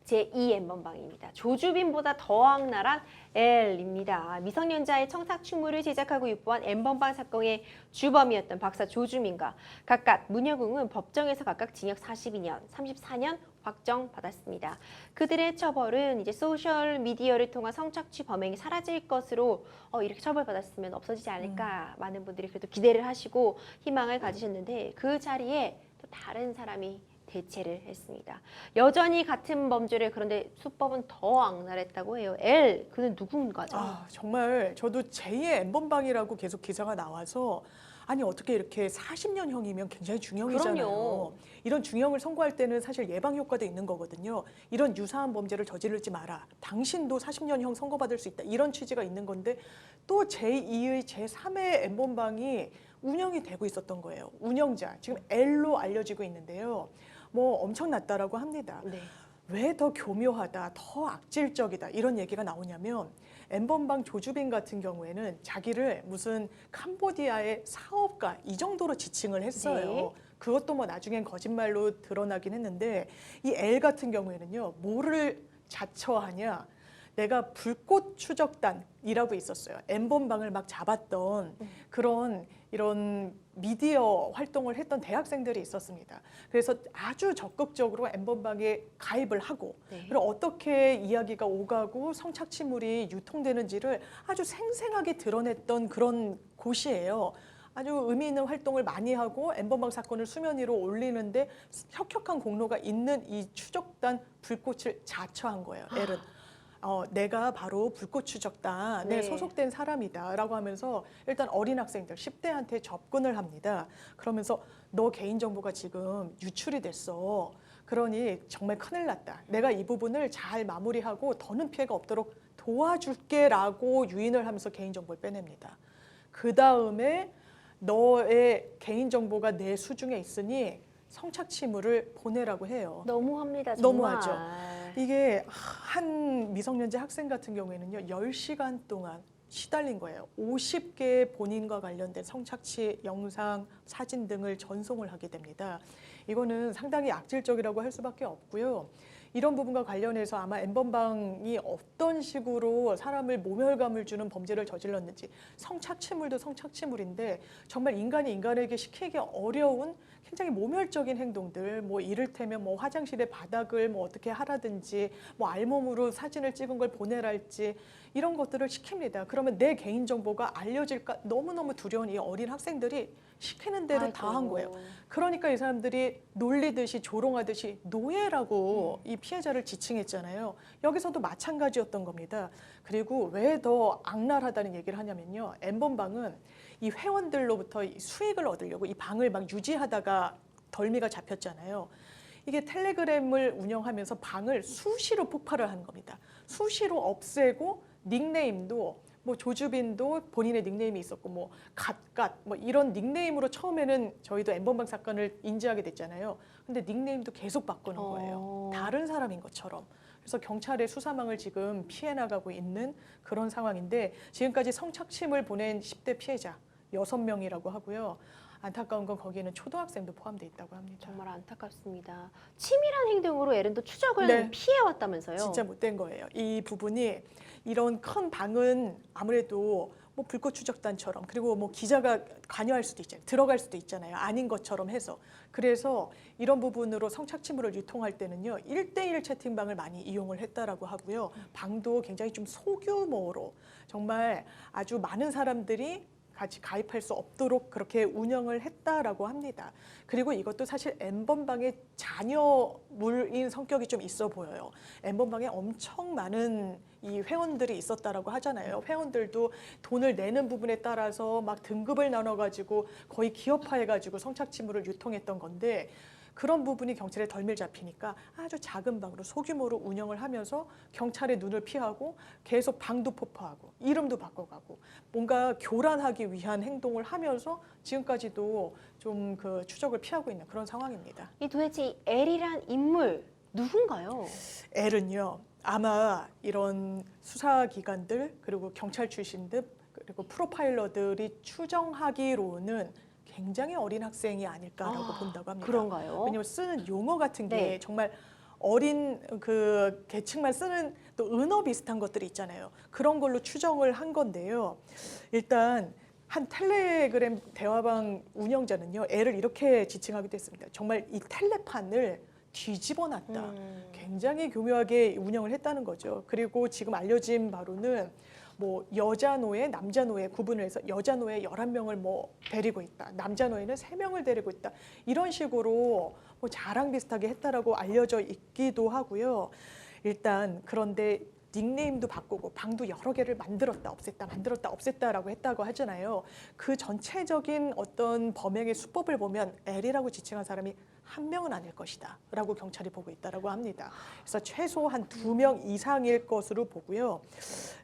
제2 N번방입니다. 조주빈보다 더 악랄한 L입니다. 미성년자의 청탁추물을 제작하고 유포한 N번방 사건의 주범이었던 박사 조주민과 각각 문여궁은 법정에서 각각 징역 42년, 34년 확정받았습니다. 그들의 처벌은 이제 소셜 미디어를 통한 성착취 범행이 사라질 것으로 이렇게 처벌받았으면 없어지지 않을까 많은 분들이 그래도 기대를 하시고 희망을 가지셨는데 그 자리에 또 다른 사람이 대체를 했습니다. 여전히 같은 범죄를 그런데 수법은 더 악랄했다고 해요. L, 그는 누군가죠? 정말 저도 제2의 N번방이라고 계속 기사가 나와서 아니 어떻게 이렇게 40년형이면 굉장히 중형이잖아요. 그럼요. 이런 중형을 선고할 때는 사실 예방 효과도 있는 거거든요. 이런 유사한 범죄를 저지르지 마라. 당신도 40년형 선고받을 수 있다. 이런 취지가 있는 건데 또 제2의 제3의 N번방이 운영이 되고 있었던 거예요. 운영자, 지금 L로 알려지고 있는데요. 뭐 엄청났다라고 합니다. 네. 왜 더 교묘하다, 더 악질적이다 이런 얘기가 나오냐면 N번방 조주빈 같은 경우에는 자기를 무슨 캄보디아의 사업가 이 정도로 지칭을 했어요. 네. 그것도 뭐 나중엔 거짓말로 드러나긴 했는데 이 L 같은 경우에는요. 뭐를 자처하냐. 내가 불꽃 추적단이라고 있었어요. N번방을 막 잡았던 그런 이런 미디어 활동을 했던 대학생들이 있었습니다. 그래서 아주 적극적으로 N번방에 가입을 하고 네. 그리고 어떻게 이야기가 오가고 성착취물이 유통되는지를 아주 생생하게 드러냈던 그런 곳이에요. 아주 의미 있는 활동을 많이 하고 N번방 사건을 수면 위로 올리는데 혁혁한 공로가 있는 이 추적단 불꽃을 자처한 거예요. L은. 내가 바로 불꽃추적단에 네. 소속된 사람이다라고 하면서 일단 어린 학생들 10대한테 접근을 합니다. 그러면서 너 개인정보가 지금 유출이 됐어. 그러니 정말 큰일 났다. 내가 이 부분을 잘 마무리하고 더는 피해가 없도록 도와줄게라고 유인을 하면서 개인정보를 빼냅니다. 그 다음에 너의 개인정보가 내 수중에 있으니 성착취물을 보내라고 해요. 너무합니다. 정말. 너무하죠. 이게 한 미성년자 학생 같은 경우에는요. 10시간 동안 시달린 거예요. 50개의 본인과 관련된 성착취 영상, 사진 등을 전송을 하게 됩니다. 이거는 상당히 악질적이라고 할 수밖에 없고요. 이런 부분과 관련해서 아마 N번방이 어떤 식으로 사람을 모멸감을 주는 범죄를 저질렀는지 성착취물도 성착취물인데 정말 인간이 인간에게 시키기 어려운 굉장히 모멸적인 행동들 뭐 이를테면 뭐 화장실의 바닥을 뭐 어떻게 하라든지 뭐 알몸으로 사진을 찍은 걸 보내랄지 이런 것들을 시킵니다. 그러면 내 개인정보가 알려질까 너무너무 두려운 이 어린 학생들이 시키는 대로 다 한 거예요. 그러니까 이 사람들이 놀리듯이 조롱하듯이 노예라고 이 피해자를 지칭했잖아요. 여기서도 마찬가지였던 겁니다. 그리고 왜 더 악랄하다는 얘기를 하냐면요. N번방은 이 회원들로부터 수익을 얻으려고 이 방을 막 유지하다가 덜미가 잡혔잖아요. 이게 텔레그램을 운영하면서 방을 수시로 폭발을 하는 겁니다. 수시로 없애고 닉네임도 뭐 조주빈도 본인의 닉네임이 있었고 뭐 갓갓 뭐 이런 닉네임으로 처음에는 저희도 N번방 사건을 인지하게 됐잖아요. 근데 닉네임도 계속 바꾸는 거예요. 다른 사람인 것처럼. 그래서 경찰의 수사망을 지금 피해 나가고 있는 그런 상황인데 지금까지 성착취물 보낸 10대 피해자 6명이라고 하고요. 안타까운 건 거기에는 초등학생도 포함되어 있다고 합니다. 정말 안타깝습니다. 치밀한 행동으로 에른도 추적을 피해왔다면서요? 진짜 못된 거예요. 이 부분이 이런 큰 방은 아무래도 뭐 불꽃 추적단처럼 그리고 뭐 기자가 관여할 수도 있잖아요. 들어갈 수도 있잖아요. 아닌 것처럼 해서. 그래서 이런 부분으로 성착취물을 유통할 때는요. 1대1 채팅방을 많이 이용을 했다라고 하고요. 방도 굉장히 좀 소규모로 정말 아주 많은 사람들이 같이 가입할 수 없도록 그렇게 운영을 했다라고 합니다. 그리고 이것도 사실 N번방의 자녀물인 성격이 좀 있어 보여요. N번방에 엄청 많은 이 회원들이 있었다라고 하잖아요. 회원들도 돈을 내는 부분에 따라서 막 등급을 나눠가지고 거의 기업화해가지고 성착취물을 유통했던 건데 그런 부분이 경찰에 덜밀 잡히니까 아주 작은 방으로 소규모로 운영을 하면서 경찰의 눈을 피하고 계속 방도 폭파하고 이름도 바꿔가고 뭔가 교란하기 위한 행동을 하면서 지금까지도 좀 그 추적을 피하고 있는 그런 상황입니다. 이 도대체 이 L이란 인물 누군가요? L은요. 아마 이런 수사기관들 그리고 경찰 출신들 그리고 프로파일러들이 추정하기로는 굉장히 어린 학생이 아닐까라고 본다고 합니다. 그런가요? 왜냐하면 쓰는 용어 같은 게 정말 어린 그 계층만 쓰는 또 은어 비슷한 것들이 있잖아요. 그런 걸로 추정을 한 건데요. 일단 한 텔레그램 대화방 운영자는요, 애를 이렇게 지칭하기도 했습니다. 정말 이 텔레판을 뒤집어 놨다. 굉장히 교묘하게 운영을 했다는 거죠. 그리고 지금 알려진 바로는 뭐 여자 노예, 남자 노예 구분을 해서 여자 노예 11명을 뭐 데리고 있다. 남자 노예는 3명을 데리고 있다. 이런 식으로 뭐 자랑 비슷하게 했다라고 알려져 있기도 하고요. 일단 그런데 닉네임도 바꾸고 방도 여러 개를 만들었다 없앴다 만들었다 없앴다라고 했다고 하잖아요. 그 전체적인 어떤 범행의 수법을 보면 L이라고 지칭한 사람이 한 명은 아닐 것이다 라고 경찰이 보고 있다라고 합니다. 그래서 최소 한 2명 이상일 것으로 보고요.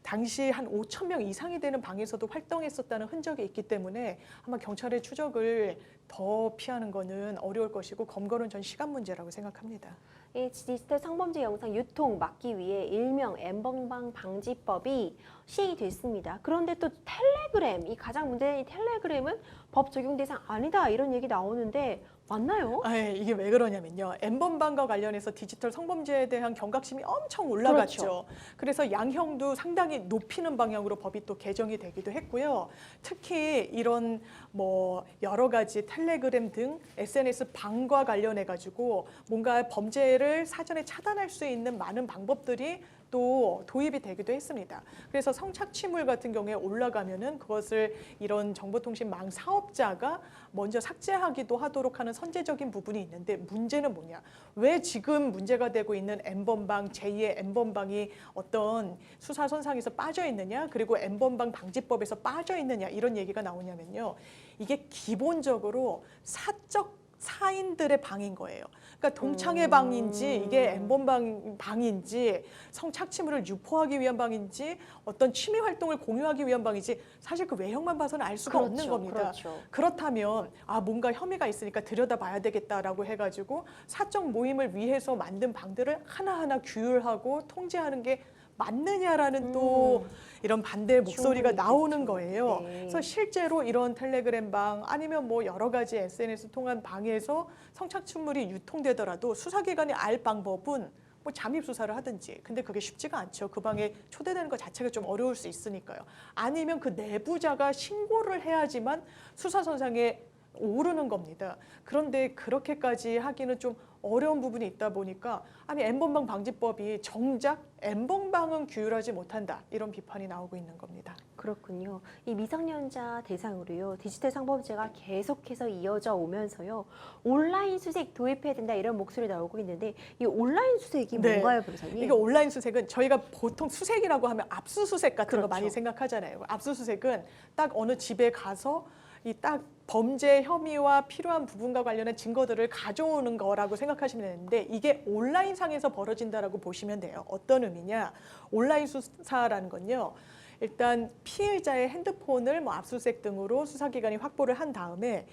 당시 한 5천 명 이상이 되는 방에서도 활동했었다는 흔적이 있기 때문에 아마 경찰의 추적을 더 피하는 거는 어려울 것이고 검거는 전 시간 문제라고 생각합니다. 이 디지털 성범죄 영상 유통 막기 위해 일명 N번방 방지법이 시행이 됐습니다. 그런데 또 텔레그램, 이 가장 문제된 이 텔레그램은 법 적용 대상 아니다 이런 얘기 나오는데 맞나요? 이게 왜 그러냐면요. N번방과 관련해서 디지털 성범죄에 대한 경각심이 엄청 올라갔죠. 그렇죠. 그래서 양형도 상당히 높이는 방향으로 법이 또 개정이 되기도 했고요. 특히 이런 뭐 여러 가지 텔레그램 등 SNS 방과 관련해 가지고 뭔가 범죄를 사전에 차단할 수 있는 많은 방법들이 또 도입이 되기도 했습니다. 그래서 성착취물 같은 경우에 올라가면은 그것을 이런 정보통신망 사업자가 먼저 삭제하기도 하도록 하는 선제적인 부분이 있는데 문제는 뭐냐? 왜 지금 문제가 되고 있는 N번방, 제2의 N번방이 어떤 수사 선상에서 빠져 있느냐? 그리고 N번방 방지법에서 빠져 있느냐? 이런 얘기가 나오냐면요. 이게 기본적으로 사적 사인들의 방인 거예요. 그러니까 동창회 방인지 이게 N번방 방인지 성착취물을 유포하기 위한 방인지 어떤 취미 활동을 공유하기 위한 방인지 사실 그 외형만 봐서는 알 수가 없는 겁니다. 그렇죠. 그렇다면 뭔가 혐의가 있으니까 들여다봐야 되겠다라고 해가지고 사적 모임을 위해서 만든 방들을 하나하나 규율하고 통제하는 게 맞느냐라는 또 이런 반대 목소리가 나오는 있겠죠. 거예요. 네. 그래서 실제로 이런 텔레그램 방 아니면 뭐 여러 가지 SNS 통한 방에서 성착취물이 유통되더라도 수사기관이 알 방법은 뭐 잠입 수사를 하든지. 근데 그게 쉽지가 않죠. 그 방에 초대되는 것 자체가 좀 어려울 수 있으니까요. 아니면 그 내부자가 신고를 해야지만 수사선상에 오르는 겁니다. 그런데 그렇게까지 하기는 좀 어려운 부분이 있다 보니까 N번방 방지법이 정작 N번방은 규율하지 못한다 이런 비판이 나오고 있는 겁니다. 그렇군요. 이 미성년자 대상으로요 디지털 성범죄가 계속해서 이어져 오면서요 온라인 수색 도입해야 된다 이런 목소리 나오고 있는데 이 온라인 수색이 네. 뭔가요, 변호사님? 이게 온라인 수색은 저희가 보통 수색이라고 하면 압수수색 같은 그렇죠. 거 많이 생각하잖아요. 압수수색은 딱 어느 집에 가서 이 딱 범죄 혐의와 필요한 부분과 관련한 증거들을 가져오는 거라고 생각하시면 되는데 이게 온라인상에서 벌어진다라고 보시면 돼요. 어떤 의미냐? 온라인 수사라는 건요. 일단 피해자의 핸드폰을 뭐 압수수색 등으로 수사기관이 확보를 한 다음에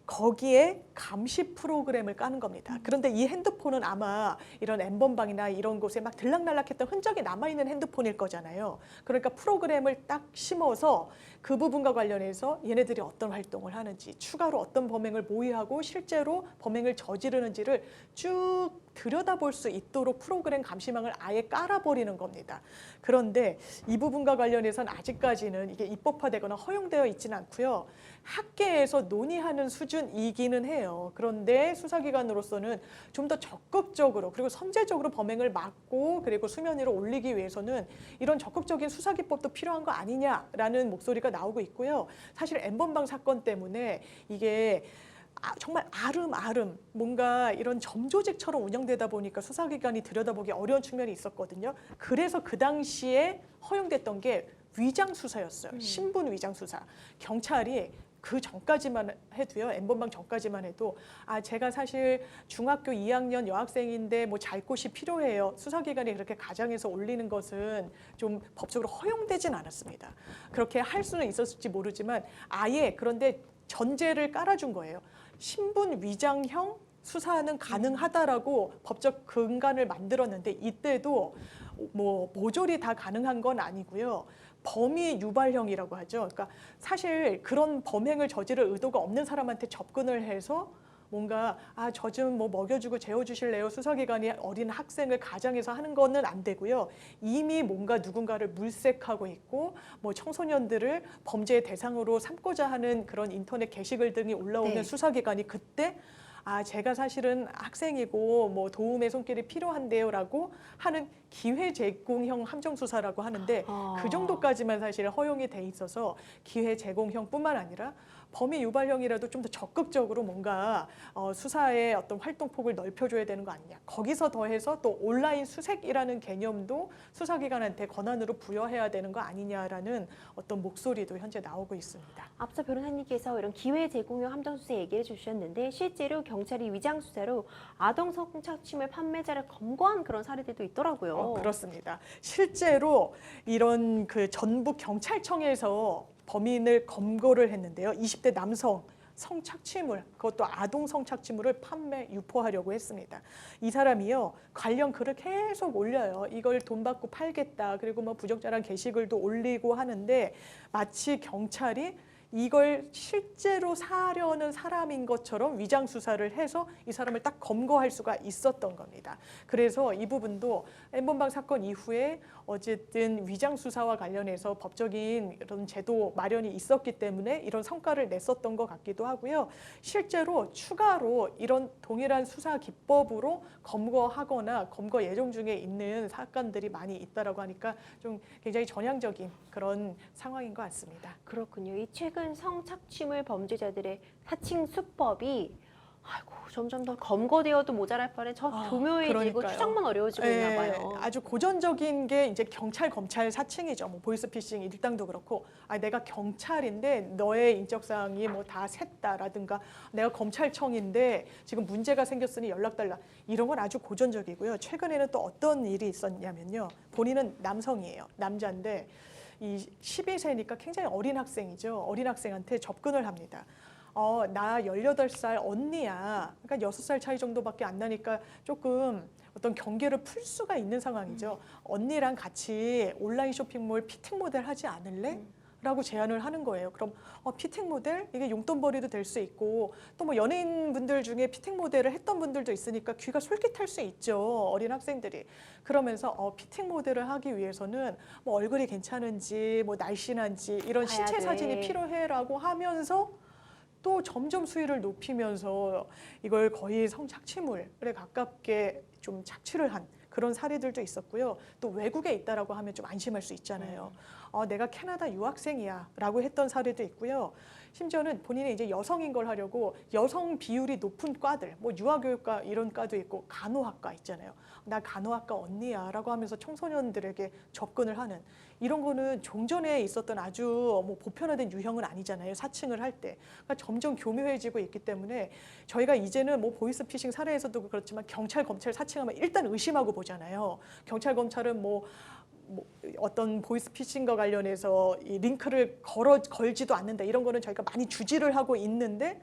거기에 감시 프로그램을 까는 겁니다. 그런데 이 핸드폰은 아마 이런 N번방이나 이런 곳에 막 들락날락했던 흔적이 남아있는 핸드폰일 거잖아요. 그러니까 프로그램을 딱 심어서 그 부분과 관련해서 얘네들이 어떤 활동을 하는지, 추가로 어떤 범행을 모의하고 실제로 범행을 저지르는지를 쭉 들여다볼 수 있도록 프로그램 감시망을 아예 깔아버리는 겁니다. 그런데 이 부분과 관련해서는 아직까지는 이게 입법화되거나 허용되어 있지는 않고요. 학계에서 논의하는 수준이기는 해요. 그런데 수사기관으로서는 좀 더 적극적으로 그리고 선제적으로 범행을 막고 그리고 수면 위로 올리기 위해서는 이런 적극적인 수사기법도 필요한 거 아니냐라는 목소리가 나오고 있고요. 사실 N번방 사건 때문에 이게 정말 아름아름 뭔가 이런 점조직처럼 운영되다 보니까 수사기관이 들여다보기 어려운 측면이 있었거든요. 그래서 그 당시에 허용됐던 게 위장 수사였어요. 신분 위장 수사. 경찰이 그 전까지만 해도요. N번방 전까지만 해도 제가 사실 중학교 2학년 여학생인데 뭐 잘 곳이 필요해요. 수사기관이 그렇게 가장해서 올리는 것은 좀 법적으로 허용되진 않았습니다. 그렇게 할 수는 있었을지 모르지만 아예 그런데 전제를 깔아준 거예요. 신분 위장형 수사는 가능하다라고 법적 근간을 만들었는데 이때도 뭐 모조리 다 가능한 건 아니고요. 범위 유발형이라고 하죠. 그러니까 사실 그런 범행을 저지를 의도가 없는 사람한테 접근을 해서 뭔가 저 좀 뭐 먹여주고 재워주실래요? 수사기관이 어린 학생을 가장해서 하는 거는 안 되고요. 이미 뭔가 누군가를 물색하고 있고 뭐 청소년들을 범죄의 대상으로 삼고자 하는 그런 인터넷 게시글 등이 올라오면 네. 수사기관이 그때 제가 사실은 학생이고 뭐 도움의 손길이 필요한데요라고 하는 기회 제공형 함정 수사라고 하는데 그 정도까지만 사실 허용이 돼 있어서 기회 제공형뿐만 아니라 범위 유발형이라도 좀 더 적극적으로 뭔가 수사의 어떤 활동폭을 넓혀줘야 되는 거 아니냐. 거기서 더해서 또 온라인 수색이라는 개념도 수사기관한테 권한으로 부여해야 되는 거 아니냐라는 어떤 목소리도 현재 나오고 있습니다. 앞서 변호사님께서 이런 기회 제공형 함정 수사 얘기해 주셨는데 실제로 경찰이 위장 수사로 아동 성착취물 판매자를 검거한 그런 사례들도 있더라고요. 그렇습니다. 실제로 이런 그 전북 경찰청에서 범인을 검거를 했는데요. 20대 남성 성착취물, 그것도 아동 성착취물을 판매, 유포하려고 했습니다. 이 사람이요, 관련 글을 계속 올려요. 이걸 돈 받고 팔겠다. 그리고 뭐 부적절한 게시글도 올리고 하는데 마치 경찰이 이걸 실제로 사려는 사람인 것처럼 위장 수사를 해서 이 사람을 딱 검거할 수가 있었던 겁니다. 그래서 이 부분도 N번방 사건 이후에 어쨌든 위장 수사와 관련해서 법적인 이런 제도 마련이 있었기 때문에 이런 성과를 냈었던 것 같기도 하고요. 실제로 추가로 이런 동일한 수사 기법으로 검거하거나 검거 예정 중에 있는 사건들이 많이 있다라고 하니까 좀 굉장히 전향적인 그런 상황인 것 같습니다. 그렇군요. 이 최근 성착취물 범죄자들의 사칭 수법이 점점 더 검거되어도 모자랄 판에 저 교묘해지고 그러니까요. 추적만 어려워지고 있나 봐요. 아주 고전적인 게 이제 경찰, 검찰 사칭이죠. 뭐 보이스피싱 일당도 그렇고, 내가 경찰인데 너의 인적사항이 뭐 다 샜다라든가, 내가 검찰청인데 지금 문제가 생겼으니 연락 달라. 이런 건 아주 고전적이고요. 최근에는 또 어떤 일이 있었냐면요. 본인은 남성이에요. 남자인데 이 12세니까 굉장히 어린 학생이죠. 어린 학생한테 접근을 합니다. 나 18살 언니야. 그러니까 6살 차이 정도밖에 안 나니까 조금 어떤 경계를 풀 수가 있는 상황이죠. 언니랑 같이 온라인 쇼핑몰 피팅 모델 하지 않을래? 라고 제안을 하는 거예요. 그럼 피팅 모델? 이게 용돈벌이도 될 수 있고 또 뭐 연예인분들 중에 피팅 모델을 했던 분들도 있으니까 귀가 솔깃할 수 있죠. 어린 학생들이. 그러면서 피팅 모델을 하기 위해서는 뭐 얼굴이 괜찮은지 뭐 날씬한지 이런 봐야 신체 돼. 사진이 필요해라고 하면서 또 점점 수위를 높이면서 이걸 거의 성착취물에 가깝게 좀 착취를 한 그런 사례들도 있었고요. 또 외국에 있다라고 하면 좀 안심할 수 있잖아요. 내가 캐나다 유학생이야라고 했던 사례도 있고요. 심지어는 본인이 이제 여성인 걸 하려고 여성 비율이 높은 과들, 뭐 유아교육과 이런 과도 있고 간호학과 있잖아요. 나 간호학과 언니야라고 하면서 청소년들에게 접근을 하는 이런 거는 종전에 있었던 아주 뭐 보편화된 유형은 아니잖아요. 사칭을 할 때. 그러니까 점점 교묘해지고 있기 때문에 저희가 이제는 뭐 보이스피싱 사례에서도 그렇지만 경찰, 검찰 사칭하면 일단 의심하고 보잖아요. 경찰, 검찰은 뭐 어떤 보이스피싱과 관련해서 이 링크를 걸지도 않는다. 이런 거는 저희가 많이 주지를 하고 있는데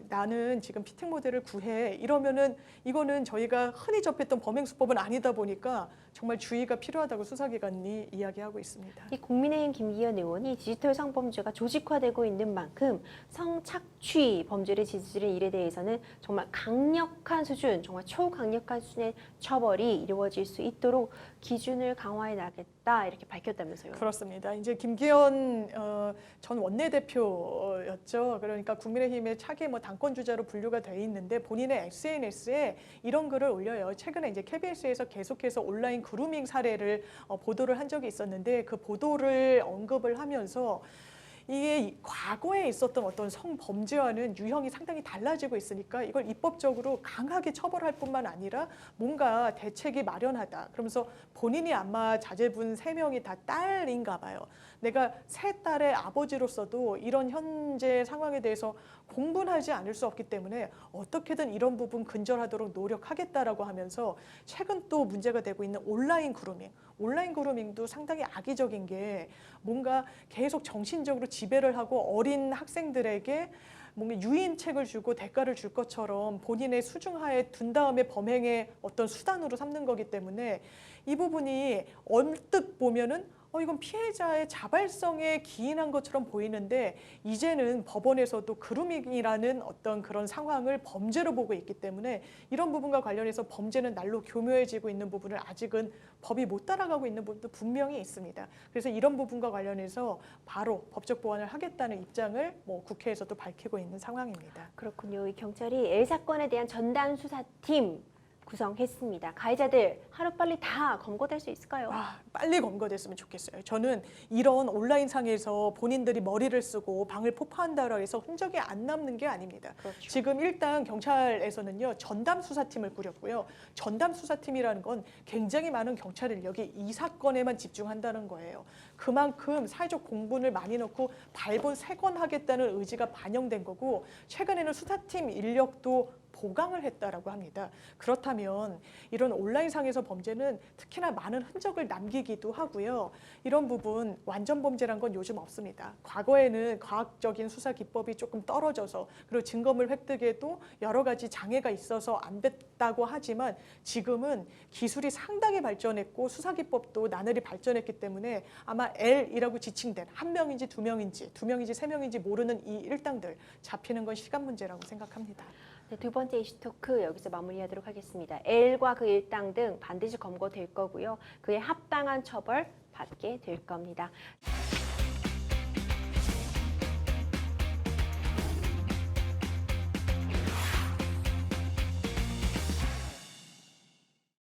나는 지금 피팅 모델을 구해. 이러면은 이거는 저희가 흔히 접했던 범행 수법은 아니다 보니까 정말 주의가 필요하다고 수사기관이 이야기하고 있습니다. 이 국민의힘 김기현 의원이 디지털 성범죄가 조직화되고 있는 만큼 성착취 범죄를 저지른 일에 대해서는 정말 강력한 수준, 정말 초강력한 수준의 처벌이 이루어질 수 있도록 기준을 강화해 나가겠다 이렇게 밝혔다면서요. 그렇습니다. 이제 김기현 전 원내대표였죠. 그러니까 국민의힘의 차기 뭐 당권 주자로 분류가 돼 있는데 본인의 SNS에 이런 글을 올려요. 최근에 이제 KBS에서 계속해서 온라인 그루밍 사례를 보도를 한 적이 있었는데 그 보도를 언급을 하면서 이게 과거에 있었던 어떤 성범죄와는 유형이 상당히 달라지고 있으니까 이걸 입법적으로 강하게 처벌할 뿐만 아니라 뭔가 대책이 마련하다. 그러면서 본인이 아마 자제분 3명이 다 딸인가 봐요. 내가 세 딸의 아버지로서도 이런 현재 상황에 대해서 공분하지 않을 수 없기 때문에 어떻게든 이런 부분 근절하도록 노력하겠다라고 하면서 최근 또 문제가 되고 있는 온라인 그루밍. 온라인 그루밍도 상당히 악의적인 게 뭔가 계속 정신적으로 지배를 하고 어린 학생들에게 뭔가 유인책을 주고 대가를 줄 것처럼 본인의 수중하에 둔 다음에 범행의 어떤 수단으로 삼는 거기 때문에 이 부분이 언뜻 보면은 이건 피해자의 자발성에 기인한 것처럼 보이는데 이제는 법원에서도 그루밍이라는 어떤 그런 상황을 범죄로 보고 있기 때문에 이런 부분과 관련해서 범죄는 날로 교묘해지고 있는 부분을 아직은 법이 못 따라가고 있는 부분도 분명히 있습니다. 그래서 이런 부분과 관련해서 바로 법적 보완을 하겠다는 입장을 국회에서도 밝히고 있는 상황입니다. 그렇군요. 이 경찰이 L 사건에 대한 전담 수사팀 구성했습니다. 가해자들 하루빨리 다 검거될 수 있을까요? 빨리 검거됐으면 좋겠어요. 저는 이런 온라인상에서 본인들이 머리를 쓰고 방을 폭파한다고 해서 흔적이 안 남는 게 아닙니다. 그렇죠. 지금 일단 경찰에서는요, 전담 수사팀을 꾸렸고요. 전담 수사팀이라는 건 굉장히 많은 경찰 인력이 이 사건에만 집중한다는 거예요. 그만큼 사회적 공분을 많이 넣고 발본 세건하겠다는 의지가 반영된 거고, 최근에는 수사팀 인력도 보강을 했다라고 합니다. 그렇다면 이런 온라인상에서 범죄는 특히나 많은 흔적을 남기기도 하고요. 이런 부분 완전 범죄란 건 요즘 없습니다. 과거에는 과학적인 수사 기법이 조금 떨어져서 그리고 증거물 획득에도 여러 가지 장애가 있어서 안 됐다고 하지만 지금은 기술이 상당히 발전했고 수사 기법도 나날이 발전했기 때문에 아마 L이라고 지칭된 한 명인지 두 명인지 세 명인지 모르는 이 일당들 잡히는 건 시간 문제라고 생각합니다. 네, 두 번째 이슈 토크 여기서 마무리하도록 하겠습니다. L과 그 일당 등 반드시 검거될 거고요. 그에 합당한 처벌 받게 될 겁니다.